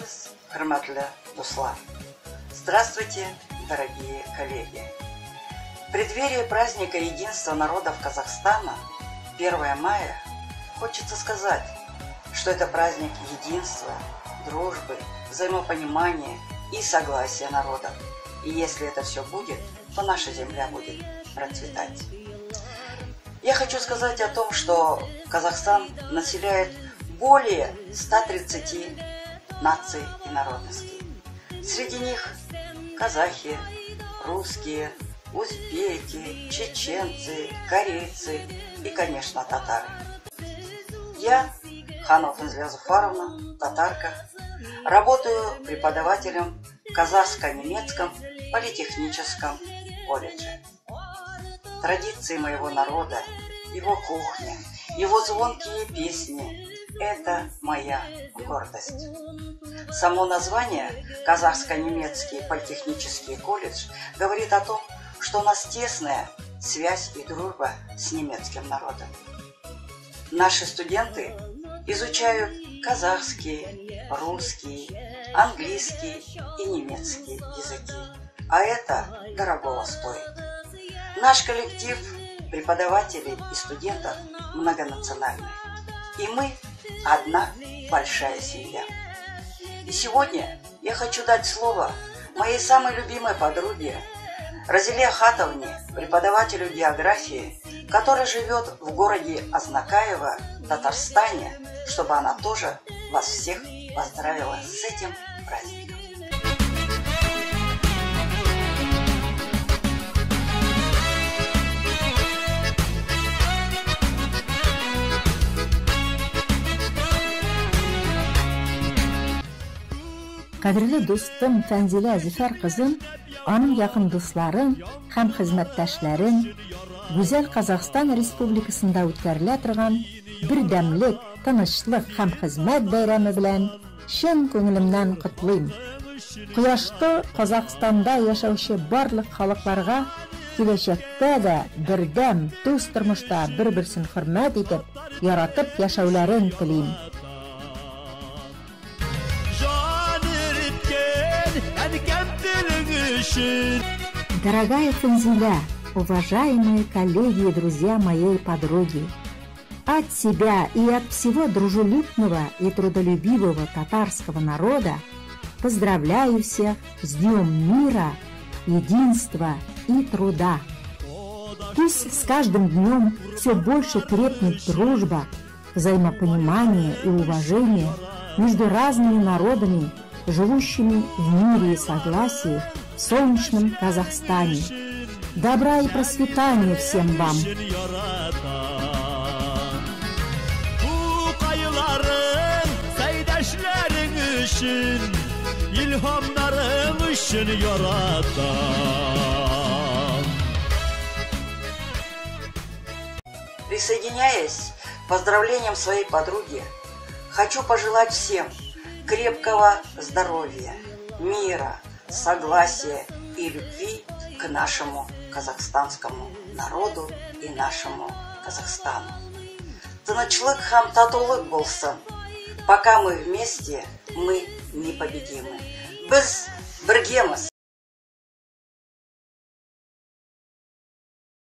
Саламатсыз, хөрмәтле дуслар! Здравствуйте, дорогие коллеги! В преддверии праздника единства народов Казахстана, 1 мая, хочется сказать, что это праздник единства, дружбы, взаимопонимания и согласия народов. И если это все будет, то наша земля будет процветать. Я хочу сказать о том, что Казахстан населяет более 130 наций и народностей. Среди них казахи, русские, узбеки, чеченцы, корейцы и, конечно, татары. Я, Ханова Фанзиля Зуфаровна, татарка, работаю преподавателем в казахско-немецком политехническом колледже. Традиции моего народа, его кухня, его звонкие песни – это моя гордость. Само название «Казахско-немецкий политехнический колледж» говорит о том, что у нас тесная связь и дружба с немецким народом. Наши студенты изучают казахский, русский, английский и немецкий языки, а это дорогого стоит. Наш коллектив преподавателей и студентов многонациональный, и мы одна большая семья. И сегодня я хочу дать слово моей самой любимой подруге Разиле Ахатовне, преподавателю географии, которая живет в городе Азнакаево, Татарстане, чтобы она тоже вас всех поздравила с этим праздником. Кадерле достым Фанзиля Зифар кызым, аның якын дусларын һәм хезмәттәшләрен Гүзәл Казахстан Республикасында үткәрелә торган бердәмлек, тынычлык һәм хезмәт бәйрәме белән чын күңелемнән котлыйм. Кояшлы Казахстанда яшәүче барлык халыкларга киләчәктә дә бердәм, дуст тормышта бер-берсен хөрмәт итеп, яратып яшәүләрен телим. Дорогая Фанзиля, уважаемые коллеги и друзья моей подруги, от себя и от всего дружелюбного и трудолюбивого татарского народа поздравляю всех с Днем мира, единства и труда. Пусть с каждым днем все больше крепнет дружба, взаимопонимание и уважение между разными народами, живущими в мире и согласии в солнечном Казахстане. Добра и процветания всем вам! Присоединяясь к поздравлениям своей подруги, хочу пожелать всем крепкого здоровья, мира, согласия и любви к нашему казахстанскому народу и нашему Казахстану. Тынычлык һәм татулык булсын. Пока мы вместе, мы непобедимы. Без бергемыз.